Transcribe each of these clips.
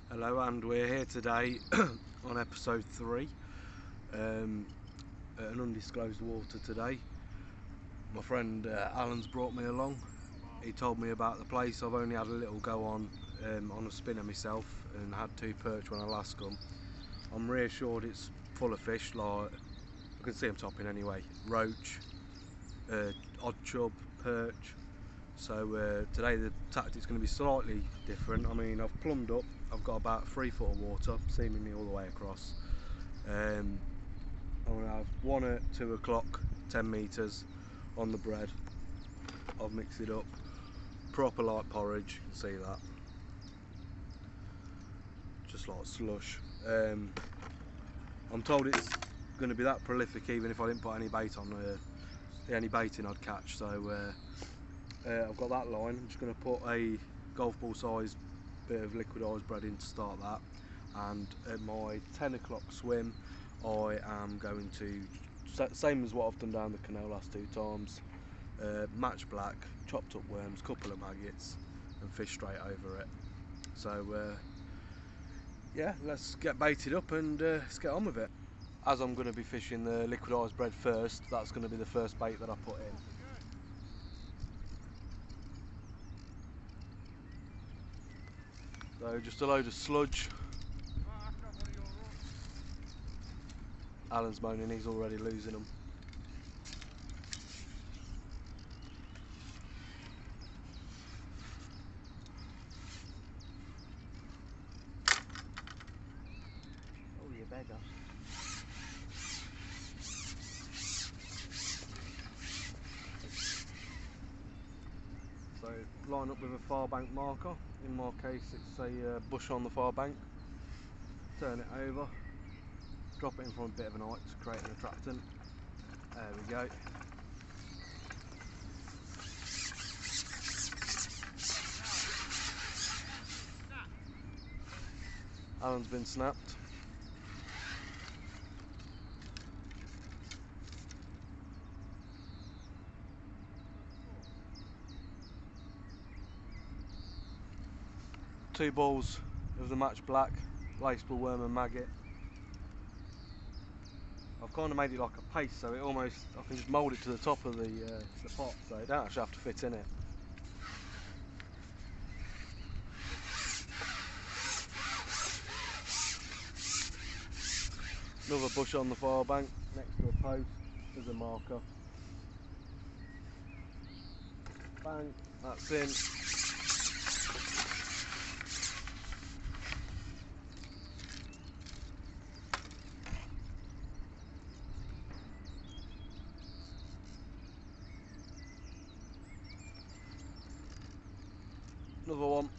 Hello, and we're here today on episode 3 at an undisclosed water today. My friend Alan's brought me along. He told me about the place. I've only had a little go on a spinner myself and had 2 perch when I last come. I'm reassured it's full of fish, like I can see them topping anyway. Roach, odd chub, perch. So today the tactic's going to be slightly different. I mean, I've plumbed up, I've got about 3 foot of water, seemingly all the way across. I'm going to have one at 2 o'clock, 10 metres on the bread. I've mixed it up, proper light porridge, you can see that. Just like slush. I'm told it's going to be that prolific even if I didn't put any bait on, any baiting I'd catch. So I've got that line. I'm just going to put a golf ball sized bit of liquidised bread in to start that, and at my 10 o'clock swim I am going to, same as what I've done down the canal last 2 times, match black, chopped up worms, couple of maggots and fish straight over it. So yeah, let's get baited up and let's get on with it. As I'm going to be fishing the liquidised bread first, that's going to be the first bait that I put in. So just a load of sludge. Alan's moaning he's already losing them. Oh, you beggar. So line up with a far bank marker. In my case it's a bush on the far bank. Turn it over, drop it in from a bit of an height to create an attractant. There we go. Alan's been snapped. Two balls of the match black, laceable worm and maggot. I've kind of made it like a paste, so it almost, I can just mould it to the top of the pot, so it don't actually have to fit in it. Another bush on the far bank next to a post as a marker. Bang, that's in. Another one.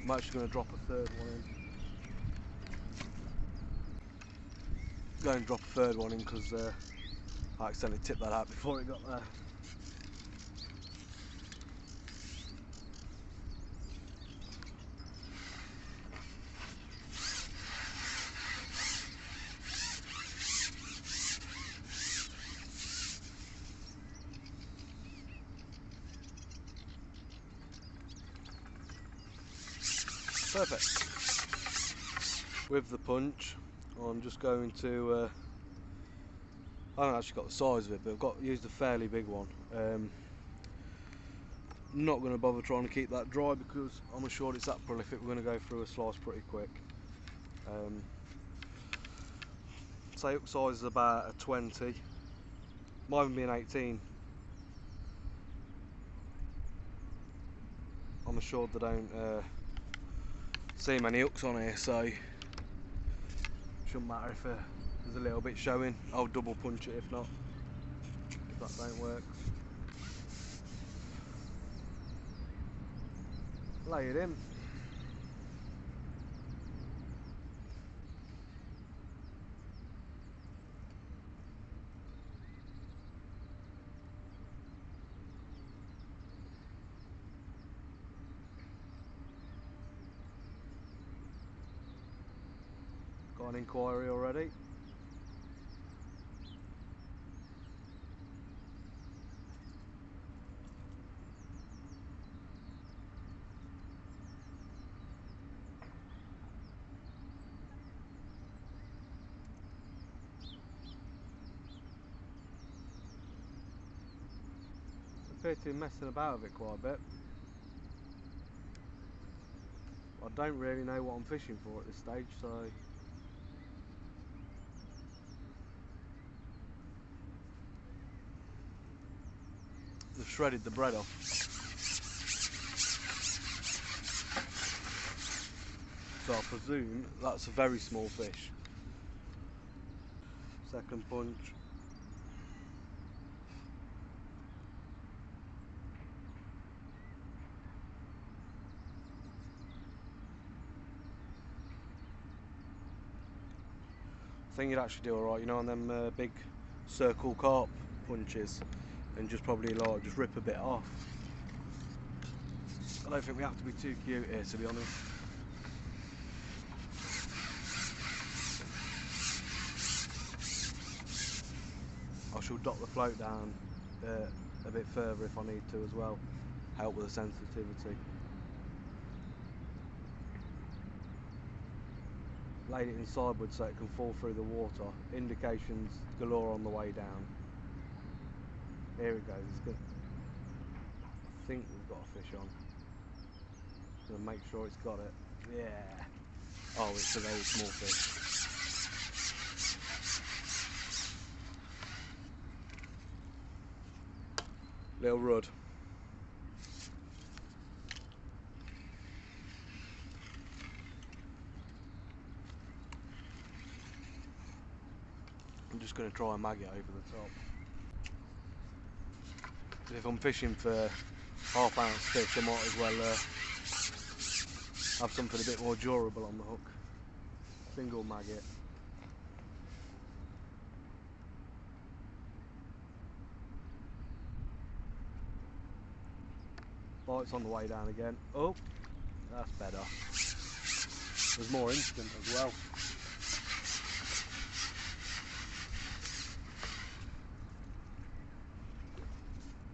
I'm actually going to drop a third one in. Go and drop a third one in because I accidentally tipped that out before it got there. Perfect. With the punch, I'm just going to, I haven't actually got the size of it, but I've used a fairly big one. Not going to bother trying to keep that dry because I'm assured it's that prolific. We're going to go through a slice pretty quick. Say hook size is about a 20, might even be an 18. I'm assured they don't see many hooks on here, so shouldn't matter if there's a little bit showing. I'll double punch it if not, if that don't work. Lay it in. Got an inquiry already. I appear to be messing about with it quite a bit. I don't really know what I'm fishing for at this stage, so I've shredded the bread off. So I presume that's a very small fish. Second punch. I think you'd actually do alright, you know, on them big circle carp punches, and just probably like just rip a bit off. I don't think we have to be too cute here, to be honest. I shall dot the float down a bit further if I need to as well, help with the sensitivity. Laid it in sideways so it can fall through the water. Indications galore on the way down. Here it goes. It's good. I think we've got a fish on. Just gonna make sure it's got it. Yeah. Oh, it's a very small fish. Little rud. I'm just going to try and mag it over the top. If I'm fishing for half-ounce fish, I might as well have something a bit more durable on the hook. Single mag it. Bite's on the way down again. Oh, that's better. There's more instant as well.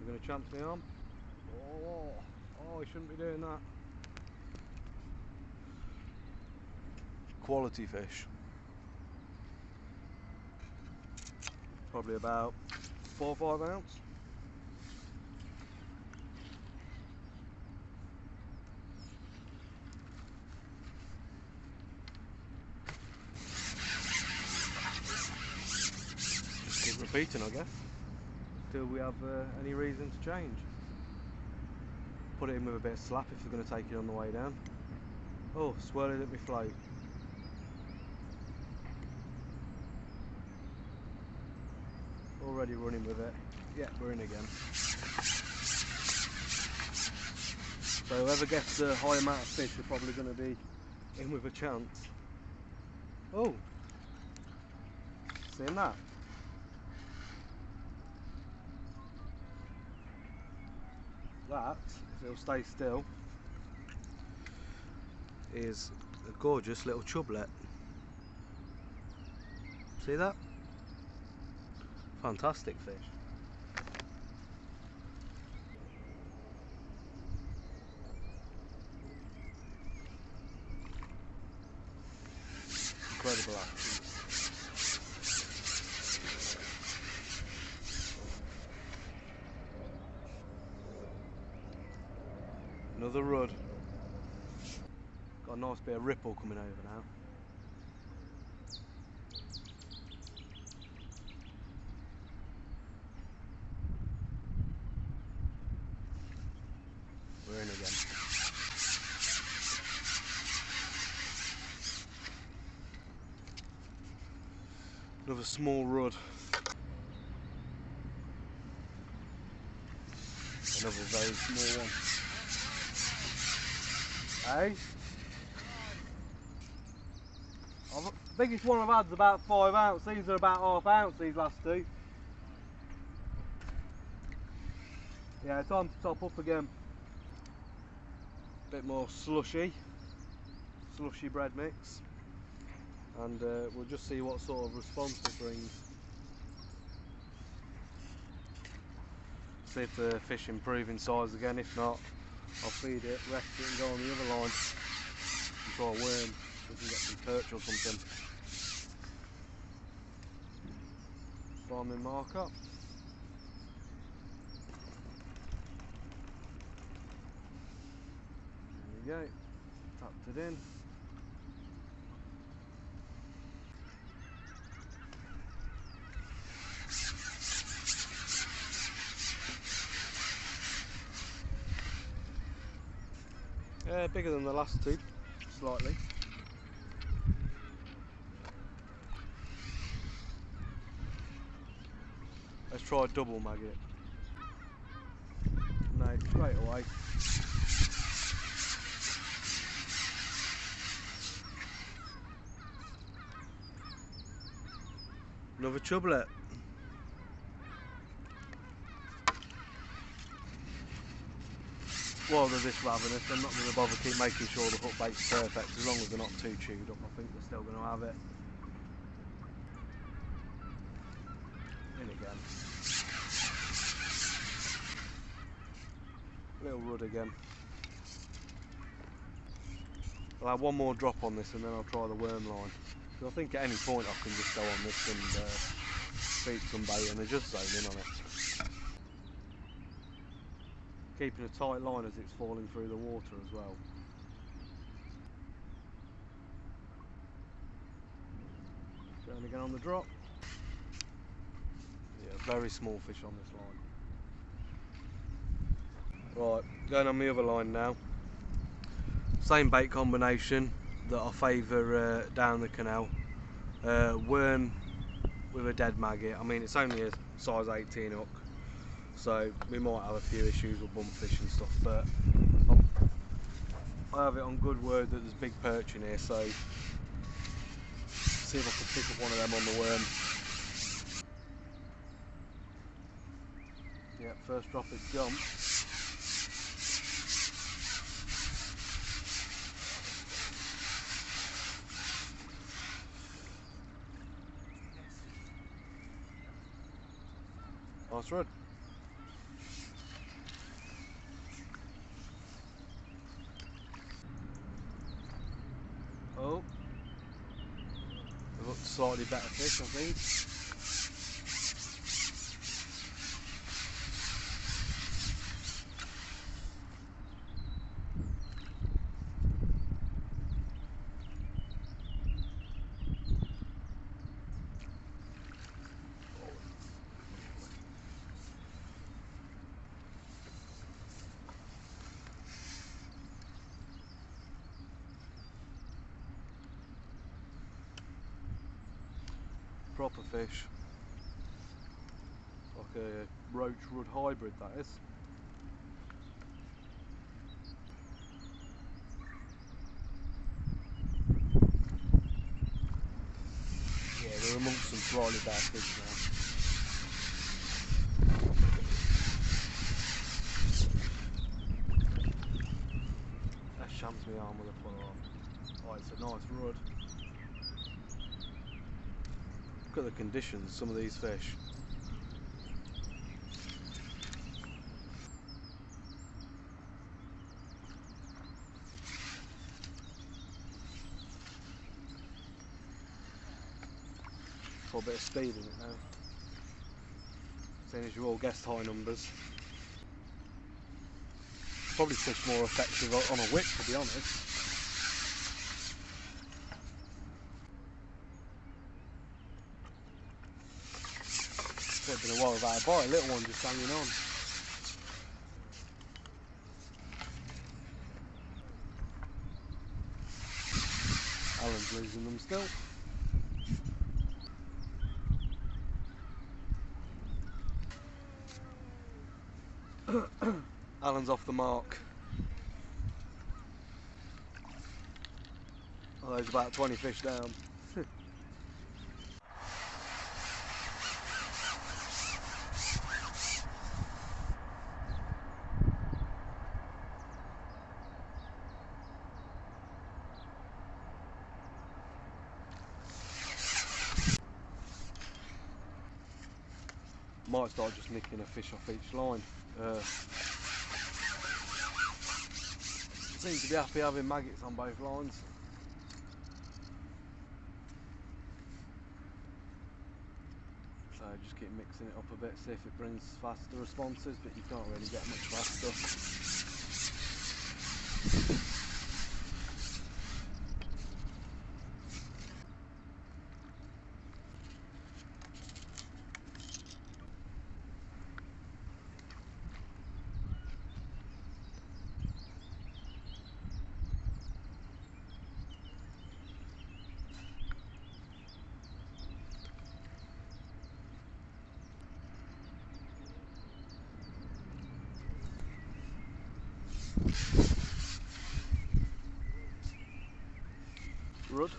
You're going to chance me arm? Oh, you shouldn't be doing that. Quality fish. Probably about 4 or 5 ounce. Just keep repeating, I guess, till we have any reason to change. Put it in with a bit of slap if they're going to take it on the way down. Oh, swirling at my float. Already running with it. Yeah, we're in again. So whoever gets the high amount of fish are probably going to be in with a chance. Oh, seeing that? That, if it'll stay still, is a gorgeous little chublet. See that? Fantastic fish. Incredible action. Another rud. Got a nice bit of ripple coming over now. We're in again. Another small rud. Another very small one. Hey? The biggest one I've had is about 5 ounce. These are about half ounce, these last two. Yeah, time to top up again. Bit more slushy bread mix. and we'll just see what sort of response it brings. See if the fish improve in size again. If not, I'll feed it, rest it and go on the other line and try a worm. We can get some perch or something. Slime mark up. There we go. Tapped it in. Bigger than the last two, slightly. Let's try a double maggot. No, straight away. Another chublet. While they're this ravenous, I'm not going to bother keep making sure the hook bait's perfect, as long as they're not too chewed up. I think they're still going to have it. In again. Little rud again. I'll have one more drop on this and then I'll try the worm line. Because I think at any point I can just go on this and feed some bait and just zone in on it. Keeping a tight line as it's falling through the water as well. Going again on the drop. Yeah, very small fish on this line. Right, going on the other line now. Same bait combination that I favour down the canal. Worm with a dead maggot. I mean, it's only a size 18 hook, so we might have a few issues with bumpfish and stuff, but I have it on good word that there's big perch in here, so see if I can pick up one of them on the worm. Yeah, first drop is jumped. Nice rod. Oh, they've looked slightly better fish, I think. Proper fish, like a roach rud hybrid, that is. Yeah, they're amongst some slightly better fish now. That shams my arm with a pull on. Oh, it's a nice rud. Look at the conditions of some of these fish. Got a bit of speed in it now. Seeing as you all guessed high numbers. Probably fish more effective on a whip, to be honest. It's been a while without a bite, a little one just hanging on. Alan's losing them still. Alan's off the mark. Oh, there's about 20 fish down. might start just nicking a fish off each line. Seem to be happy having maggots on both lines. So just keep mixing it up a bit, see if it brings faster responses, but you can't really get much faster. Rud.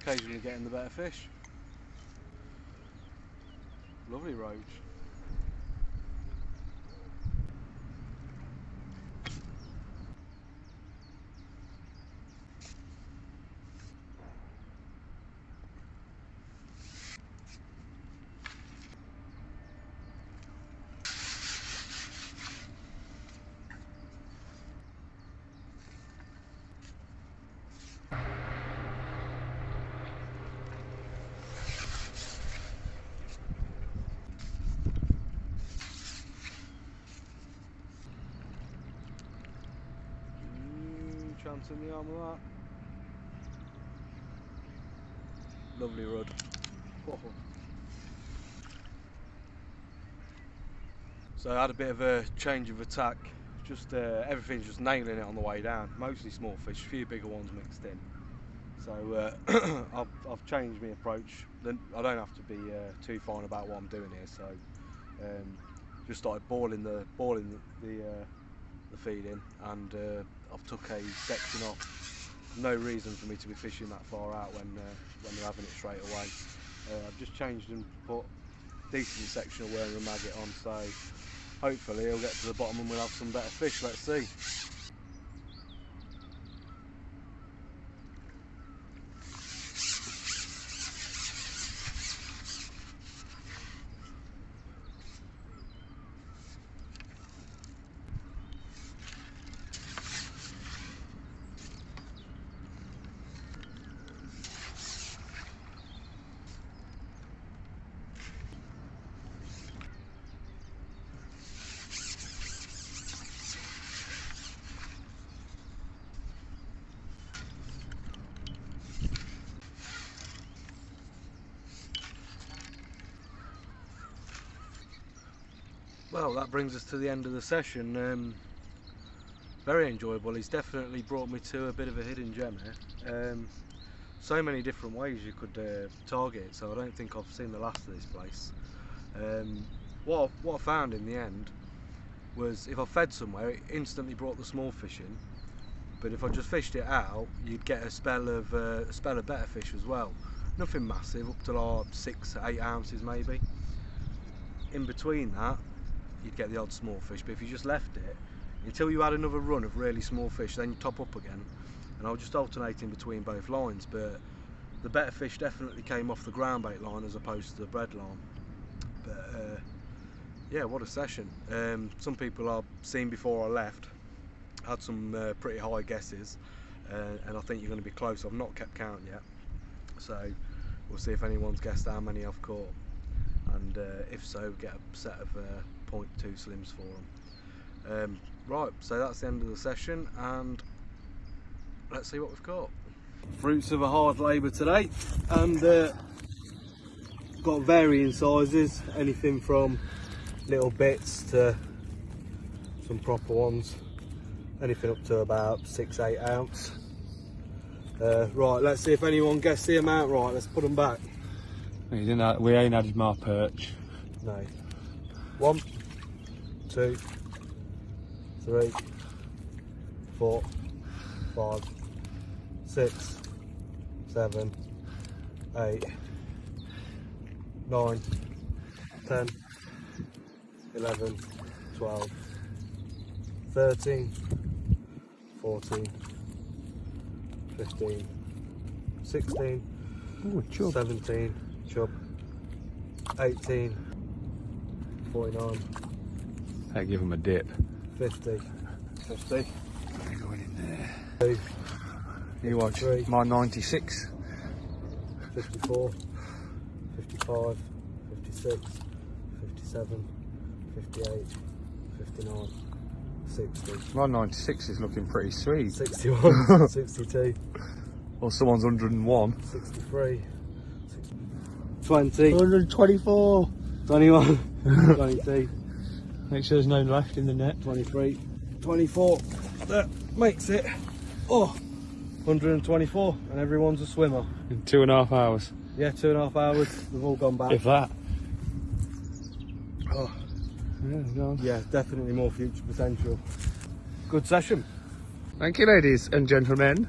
Occasionally getting the better fish. Lovely roach. Chance in the arm of that. Lovely rud. Oh. So I had a bit of a change of attack. Just everything's just nailing it on the way down. Mostly small fish, a few bigger ones mixed in. So I've changed my approach. I don't have to be too fine about what I'm doing here. So just started boiling the feed in, and I've took a section off. No reason for me to be fishing that far out when they're having it straight away. I've just changed and put decent section of worm and maggot on, so hopefully he'll get to the bottom and we'll have some better fish. Let's see. Well, that brings us to the end of the session. Very enjoyable. He's definitely brought me to a bit of a hidden gem here. So many different ways you could target it, so I don't think I've seen the last of this place. What I found in the end was if I fed somewhere, it instantly brought the small fish in, but if I just fished it out, you'd get a spell of better fish as well. Nothing massive, up to like 6 to 8 ounces maybe. In between that, you'd get the odd small fish, but if you just left it until you had another run of really small fish, then you top up again. And I was just alternating between both lines, but the better fish definitely came off the ground bait line as opposed to the bread line. But yeah, what a session. Some people I've seen before I left had some pretty high guesses, and I think you're going to be close. I've not kept count yet, so we'll see if anyone's guessed how many I've caught, and if so, get a set of 0.2 slims for them. Right, so that's the end of the session, and let's see what we've caught. Fruits of a hard labour today, and got varying sizes, anything from little bits to some proper ones, anything up to about 6-8 ounce. Right, let's see if anyone guessed the amount right. Let's put them back. We ain't added my perch. No. 1, 2, 3, 4, 5, 6, 7, 8, 9, 10, 11, 12, 13, 14, 15, 16, Ooh, chub. 17, chub, 18, 49, Hey, give him a dip. 50, 50, He's going in there. 2, You watch. 53. My 96. 54, 55, 56, 57, 58, 59, 60, My 96 is looking pretty sweet. 61, 62, Or someone's 101. 63, 20, 124. 21, 22, Make sure there's no left in the net. 23, 24. That makes it, 124, and everyone's a swimmer. In 2.5 hours. Yeah, 2.5 hours, they've all gone back. If that. Oh, Yeah, go on. yeah, definitely more future potential. Good session. Thank you, ladies and gentlemen.